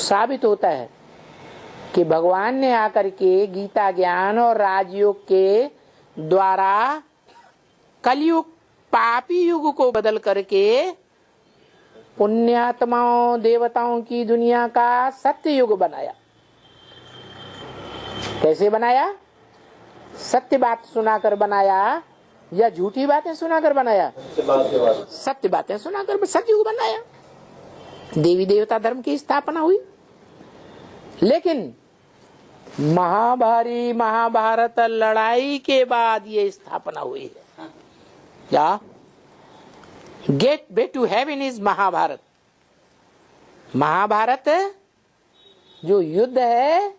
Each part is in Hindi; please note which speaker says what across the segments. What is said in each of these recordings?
Speaker 1: साबित होता है कि भगवान ने आकर के गीता ज्ञान और राजयोग के द्वारा कलयुग पापी युग को बदल करके पुण्यात्माओं देवताओं की दुनिया का सत्य युग बनाया। कैसे बनाया? सत्य बात सुनाकर बनाया या झूठी बातें सुनाकर बनाया? सत्य बातें सुनाकर सतयुग बनाया। देवी देवता धर्म की स्थापना हुई। लेकिन महाभारी महाभारत लड़ाई के बाद ये स्थापना हुई है। क्या? Gate way to heaven is Mahabharata. Mahabharata जो युद्ध है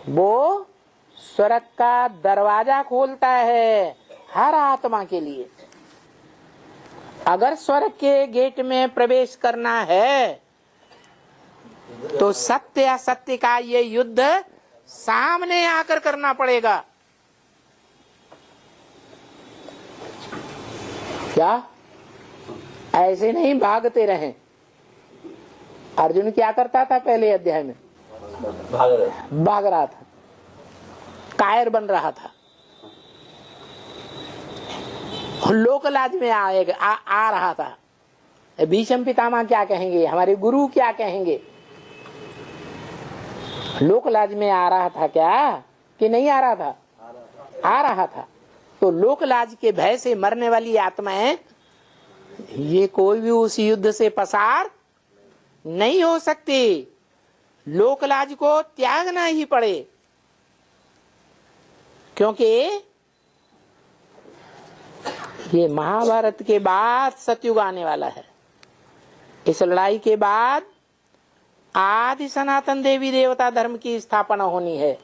Speaker 1: वो स्वर्ग का दरवाजा खोलता है हर आत्मा के लिए। अगर स्वर्ग के गेट में प्रवेश करना है तो सत्य असत्य का ये युद्ध सामने आकर करना पड़ेगा। क्या? ऐसे नहीं भागते रहें। अर्जुन क्या करता था? पहले अध्याय में भाग रहा था, कायर बन रहा था, लोक लाज में आ रहा था। भीष्म पितामह क्या कहेंगे, हमारे गुरु क्या कहेंगे, लोक लाज में आ रहा था क्या कि नहीं आ रहा था? आ रहा था। तो लोक लाज के भय से मरने वाली आत्माएं ये कोई भी उस युद्ध से पसार नहीं हो सकती। लोक लाज को त्यागना ही पड़े, क्योंकि ये महाभारत के बाद सतयुग आने वाला है। इस लड़ाई के बाद आदि सनातन देवी देवता धर्म की स्थापना होनी है।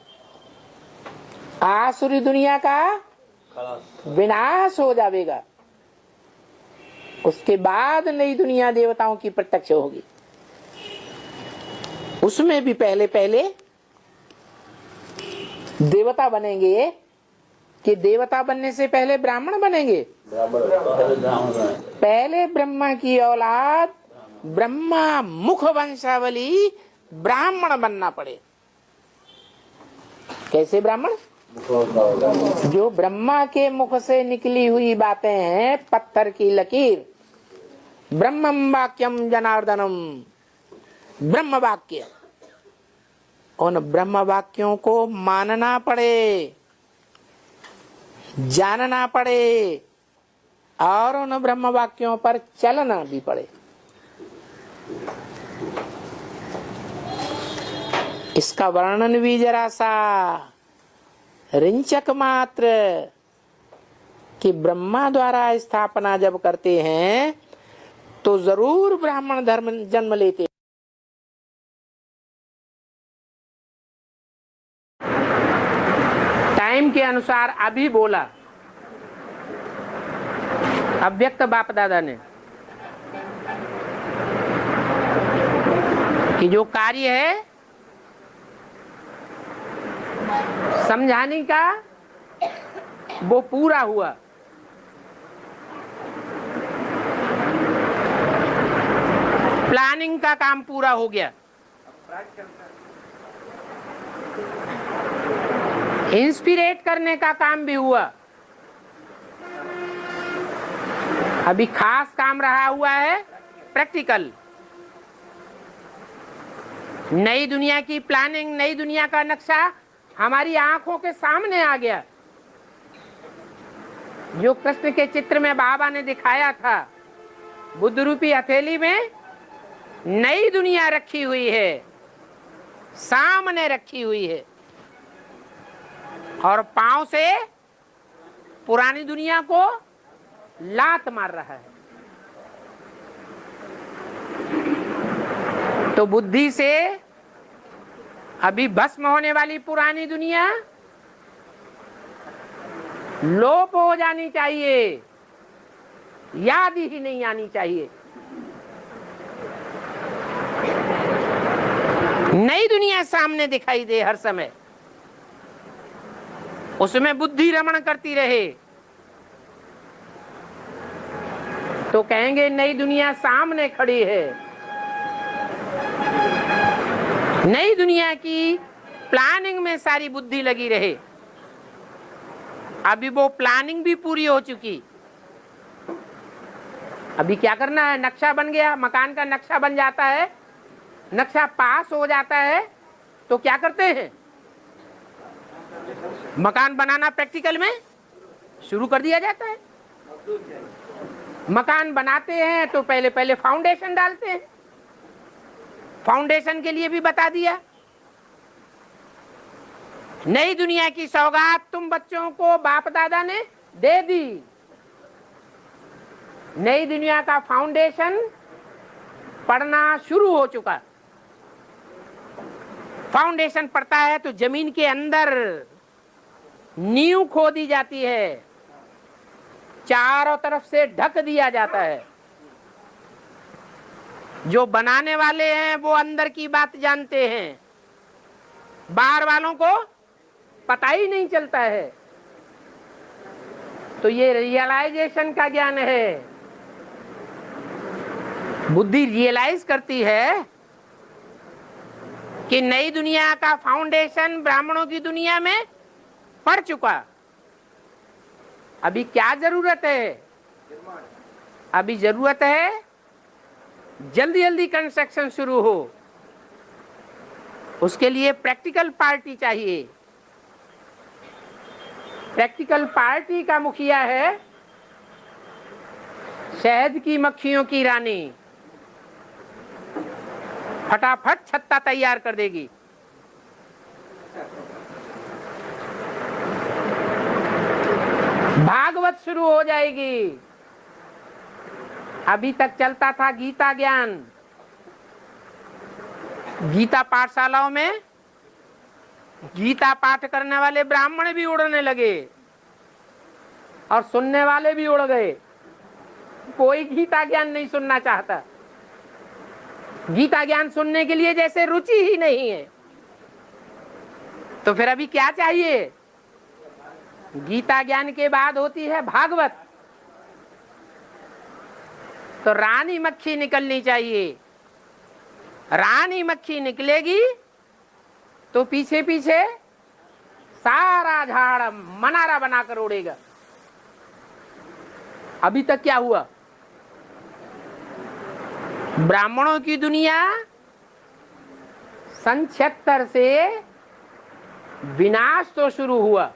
Speaker 1: आसुरी दुनिया का विनाश हो जाएगा। उसके बाद नई दुनिया देवताओं की प्रत्यक्ष होगी। उसमें भी पहले पहले देवता बनेंगे कि देवता बनने से पहले ब्राह्मण बनेंगे? पहले ब्रह्मा की औलाद, ब्रह्मा मुख वंशावली ब्राह्मण बनना पड़े। कैसे ब्राह्मण? जो ब्रह्मा के मुख से निकली हुई बातें हैं, पत्थर की लकीर, ब्रह्मं वाक्यम जनार्दनम, ब्रह्म वाक्य, उन ब्रह्म वाक्यों को मानना पड़े, जानना पड़े और उन ब्रह्म वाक्यों पर चलना भी पड़े। इसका वर्णन भी जरा सा रिंचक मात्र कि ब्रह्मा द्वारा स्थापना जब करते हैं तो जरूर ब्राह्मण धर्म जन्म लेते। टाइम के अनुसार अभी बोला अव्यक्त बाप दादा ने कि जो कार्य है समझाने का वो पूरा हुआ। प्लानिंग का काम पूरा हो गया। इंस्पिरेट करने का काम भी हुआ। अभी खास काम रहा हुआ है प्रैक्टिकल। नई दुनिया की प्लानिंग, नई दुनिया का नक्शा हमारी आंखों के सामने आ गया। जो कृष्ण के चित्र में बाबा ने दिखाया था, बुद्ध रूपी हथेली में नई दुनिया रखी हुई है, सामने रखी हुई है, और पांव से पुरानी दुनिया को लात मार रहा है। तो बुद्धि से अभी भस्म होने वाली पुरानी दुनिया लोप हो जानी चाहिए, याद ही नहीं आनी चाहिए। नई दुनिया सामने दिखाई दे हर समय, उसमें बुद्धि रमण करती रहे तो कहेंगे नई दुनिया सामने खड़ी है। नई दुनिया की प्लानिंग में सारी बुद्धि लगी रहे। अभी वो प्लानिंग भी पूरी हो चुकी, अभी क्या करना है, नक्शा बन गया, मकान का नक्शा बन जाता है, नक्शा पास हो जाता है तो क्या करते हैं, मकान बनाना प्रैक्टिकल में शुरू कर दिया जाता है। मकान बनाते हैं तो पहले पहले फाउंडेशन डालते हैं, फाउंडेशन के लिए भी बता दिया। नई दुनिया की सौगात तुम बच्चों को बाप दादा ने दे दी। नई दुनिया का फाउंडेशन पढ़ना शुरू हो चुका। फाउंडेशन पड़ता है तो जमीन के अंदर नींव खोदी जाती है, चारों तरफ से ढक दिया जाता है। जो बनाने वाले हैं वो अंदर की बात जानते हैं, बाहर वालों को पता ही नहीं चलता है। तो ये रियलाइजेशन का ज्ञान है। बुद्धि रियलाइज करती है कि नई दुनिया का फाउंडेशन ब्राह्मणों की दुनिया में पड़ चुका। अभी क्या जरूरत है, अभी जरूरत है जल्दी जल्दी कंस्ट्रक्शन शुरू हो। उसके लिए प्रैक्टिकल पार्टी चाहिए। प्रैक्टिकल पार्टी का मुखिया है शहद की मक्खियों की रानी, फटाफट छत्ता तैयार कर देगी। भागवत शुरू हो जाएगी। अभी तक चलता था गीता ज्ञान, गीता पाठशालाओं में गीता पाठ करने वाले ब्राह्मण भी उड़ने लगे और सुनने वाले भी उड़ गए। कोई गीता ज्ञान नहीं सुनना चाहता, गीता ज्ञान सुनने के लिए जैसे रुचि ही नहीं है। तो फिर अभी क्या चाहिए, गीता ज्ञान के बाद होती है भागवत। तो रानी मक्खी निकलनी चाहिए। रानी मक्खी निकलेगी तो पीछे पीछे सारा झाड़ मनारा बनाकर उड़ेगा। अभी तक क्या हुआ, ब्राह्मणों की दुनिया सन 76 से विनाश तो शुरू हुआ,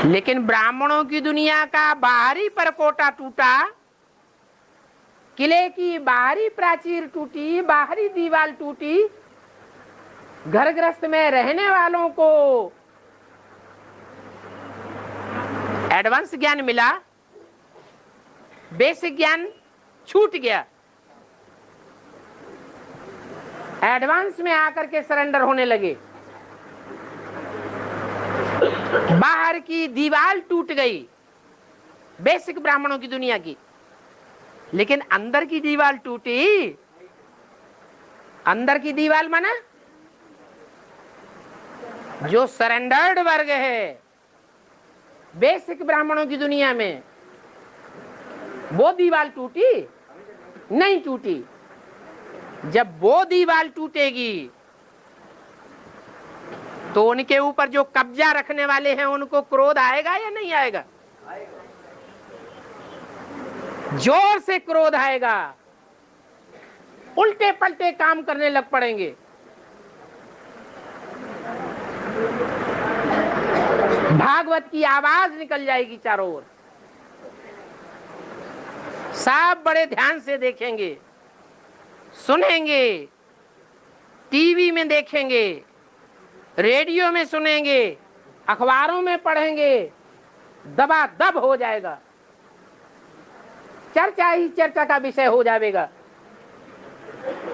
Speaker 1: लेकिन ब्राह्मणों की दुनिया का बाहरी परकोटा टूटा, किले की बाहरी प्राचीर टूटी, बाहरी दीवार टूटी। घर गृहस्थ में रहने वालों को एडवांस ज्ञान मिला, बेसिक ज्ञान छूट गया। एडवांस में आकर के सरेंडर होने लगे। बाहर की दीवार टूट गई बेसिक ब्राह्मणों की दुनिया की, लेकिन अंदर की दीवार टूटी। अंदर की दीवार माना जो सरेंडर्ड वर्ग है बेसिक ब्राह्मणों की दुनिया में, वो दीवार टूटी नहीं टूटी। जब वो दीवार टूटेगी तो उनके ऊपर जो कब्जा रखने वाले हैं उनको क्रोध आएगा या नहीं आएगा? जोर से क्रोध आएगा, उल्टे पलटे काम करने लग पड़ेंगे। भागवत की आवाज निकल जाएगी चारों ओर। सब बड़े ध्यान से देखेंगे, सुनेंगे, टीवी में देखेंगे, रेडियो में सुनेंगे, अखबारों में पढ़ेंगे, दबादब हो जाएगा। चर्चा ही चर्चा का विषय हो जाएगा।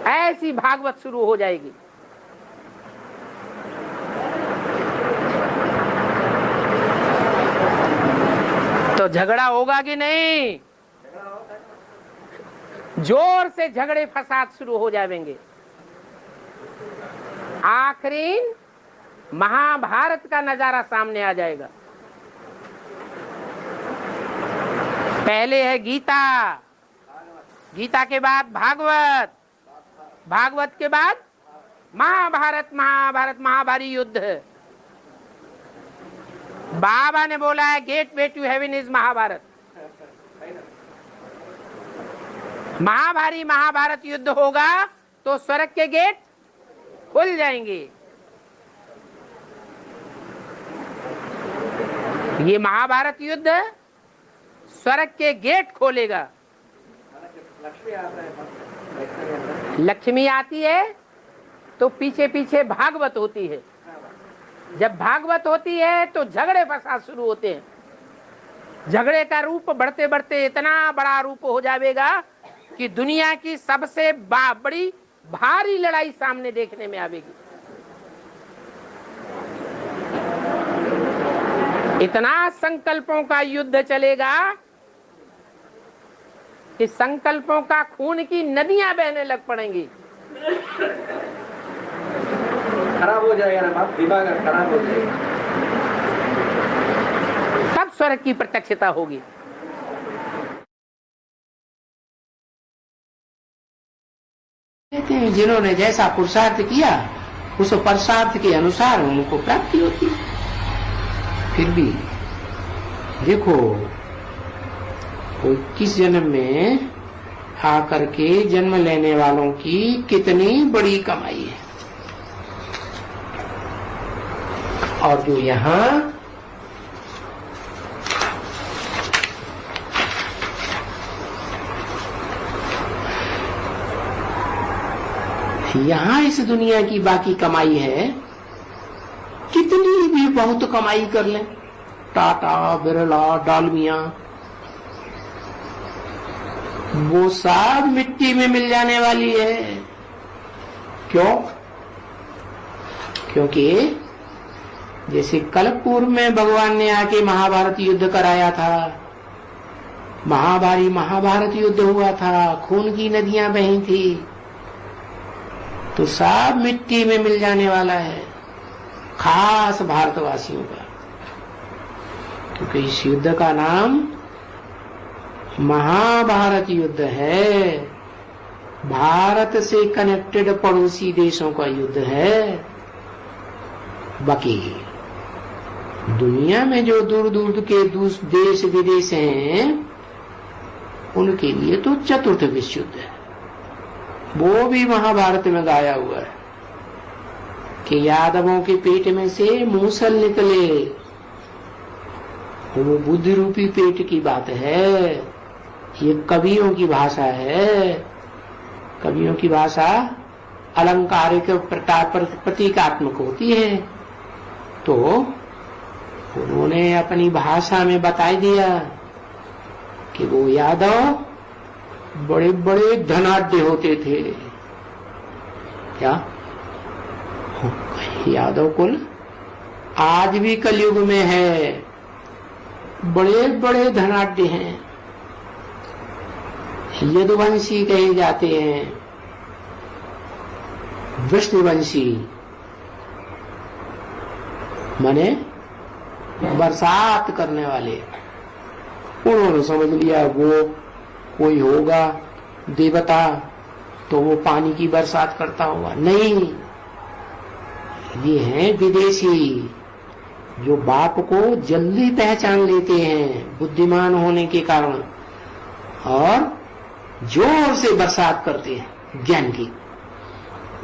Speaker 1: ऐसी भागवत शुरू हो जाएगी। तो झगड़ा होगा कि नहीं? जोर से झगड़े फसाद शुरू हो जाएंगे। आखिरी महाभारत का नजारा सामने आ जाएगा। पहले है गीता, गीता के बाद भागवत, भागवत के बाद महाभारत, महाभारत महाभारी युद्ध। बाबा ने बोला है get way to heaven is Mahabharat. महाभारी महाभारत युद्ध होगा तो स्वर्ग के गेट खुल जाएंगे। ये महाभारत युद्ध स्वर्ग के गेट खोलेगा। लक्ष्मी आती है तो पीछे पीछे भागवत होती है। जब भागवत होती है तो झगड़े फसाद शुरू होते हैं। झगड़े का रूप बढ़ते बढ़ते इतना बड़ा रूप हो जाएगा कि दुनिया की सबसे बड़ी भारी लड़ाई सामने देखने में आवेगी। इतना संकल्पों का युद्ध चलेगा कि संकल्पों का खून की नदियां बहने लग पड़ेंगी।
Speaker 2: खराब हो जाएगा ना बाप, दिमाग खराब हो जाएगा।
Speaker 1: तब स्वर्ग की प्रत्यक्षता होगी। जिन्होंने जैसा पुरुषार्थ किया उस पुरुषार्थ के अनुसार उनको प्राप्ति होती है। फिर भी देखो 21 जन्म में आकर के जन्म लेने वालों की कितनी बड़ी कमाई है। और जो यहाँ इस दुनिया की बाकी कमाई है, कितनी भी बहुत कमाई कर लें, टाटा बिरला डालमिया, वो सब मिट्टी में मिल जाने वाली है। क्यों? क्योंकि जैसे कल्पपूर्व में भगवान ने आके महाभारत युद्ध कराया था, महाभारी महाभारत युद्ध हुआ था, खून की नदियां बही थी, तो सब मिट्टी में मिल जाने वाला है, खास भारतवासियों का। क्योंकि इस युद्ध का नाम महाभारत युद्ध है। भारत से कनेक्टेड पड़ोसी देशों का युद्ध है। बाकी दुनिया में जो दूर दूर के देश विदेश हैं उनके लिए तो चतुर्थ विश्व युद्ध है। वो भी महाभारत में गाया हुआ है कि यादवों के पेट में से मूसल निकले। वो बुद्धि रूपी पेट की बात है। ये कवियों की भाषा है। कवियों की भाषा अलंकारिक प्रतीकात्मक होती है। तो उन्होंने अपनी भाषा में बता दिया कि वो यादव बड़े बड़े धनाढ्य होते थे। क्या यादव कुल आज भी कलयुग में है, बड़े बड़े धनाढ्य हैं, यदुवंशी कहे जाते हैं, विष्णुवंशी माने बरसात करने वाले। उन्होंने समझ लिया वो कोई होगा देवता तो वो पानी की बरसात करता होगा। नहीं, ये हैं विदेशी जो बाप को जल्दी पहचान लेते हैं बुद्धिमान होने के कारण, और जोर से बरसात करते हैं ज्ञान की।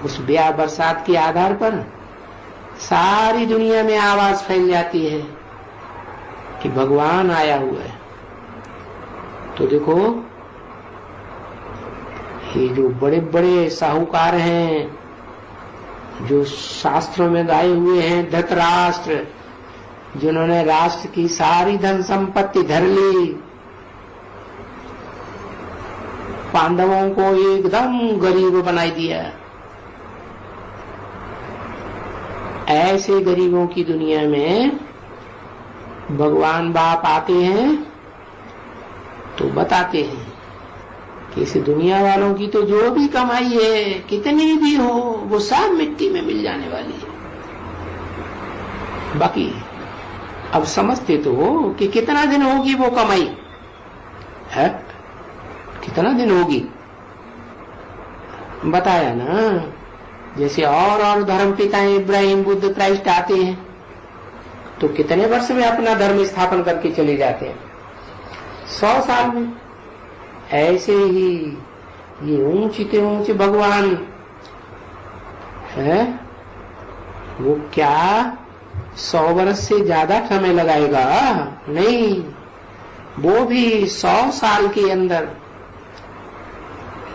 Speaker 1: उस बरसात के आधार पर सारी दुनिया में आवाज फैल जाती है कि भगवान आया हुआ है। तो देखो ये जो बड़े बड़े साहूकार हैं, जो शास्त्रों में गाए हुए हैं, धृतराष्ट्र जिन्होंने राष्ट्र की सारी धन संपत्ति धर ली, पांडवों को एकदम गरीब बनाई दिया। ऐसे गरीबों की दुनिया में भगवान बाप आते हैं तो बताते हैं कि इस दुनिया वालों की तो जो भी कमाई है कितनी भी हो वो सब मिट्टी में मिल जाने वाली है। बाकी अब समझते तो हो कि कितना दिन होगी वो कमाई है, कितना दिन होगी। बताया ना, जैसे और धर्म पिताएं इब्राहिम, बुद्ध, क्राइस्ट आते हैं तो कितने वर्ष में अपना धर्म स्थापन करके चले जाते हैं, 100 साल में। ऐसे ही ये ऊंचे ऊंचे भगवान है, वो क्या 100 वर्ष से ज्यादा समय लगाएगा? नहीं, वो भी 100 साल के अंदर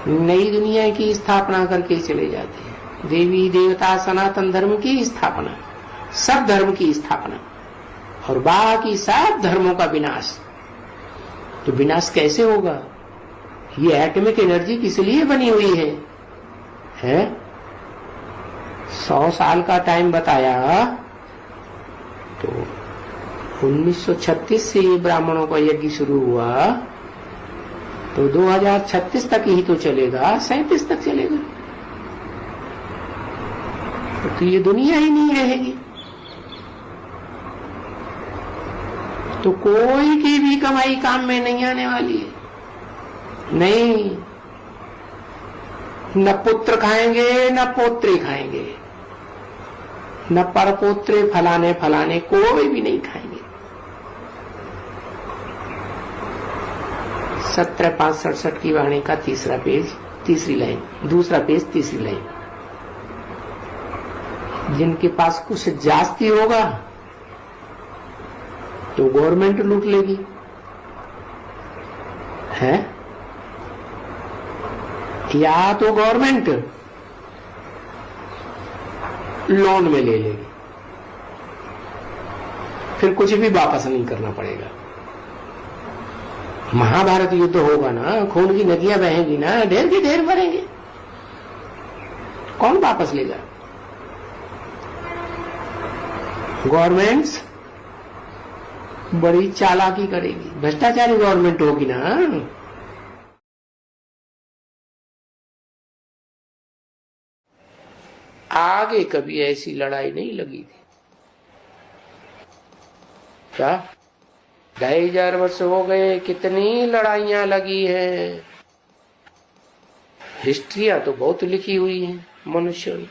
Speaker 1: नई दुनिया की स्थापना करके चले जाते हैं। देवी देवता सनातन धर्म की स्थापना, सब धर्म की स्थापना, और बाकी सब धर्मों का विनाश। तो विनाश कैसे होगा? ये एटॉमिक एनर्जी किस लिए बनी हुई है? 100 साल का टाइम बताया, तो 1936 से ये ब्राह्मणों का यज्ञ शुरू हुआ, तो 2036 तक ही तो चलेगा, 37 तक चलेगा, तो ये दुनिया ही नहीं रहेगी। तो कोई की भी कमाई काम में नहीं आने वाली है। नहीं, न पुत्र खाएंगे न पोत्रे खाएंगे, न परपोत्रे फलाने फलाने, कोई भी नहीं खाएंगे। 17:5-67 की वाणी का तीसरा पेज, तीसरी लाइन, दूसरा पेज, तीसरी लाइन। जिनके पास कुछ जास्ती होगा तो गवर्नमेंट लूट लेगी, है, या तो गवर्नमेंट लोन में ले लेगी, फिर कुछ भी वापस नहीं करना पड़ेगा। महाभारत युद्ध होगा ना, खून की नदियां बहेंगी ना, ढेर की ढेर भरेंगे, कौन वापस लेगा? गवर्नमेंट्स बड़ी चालाकी करेगी, भ्रष्टाचारी गवर्नमेंट होगी ना। आगे कभी ऐसी लड़ाई नहीं लगी थी। क्या 2500 वर्ष हो गए, कितनी लड़ाइयां लगी हैं। हिस्ट्रियां तो बहुत लिखी हुई हैं मनुष्यों ने।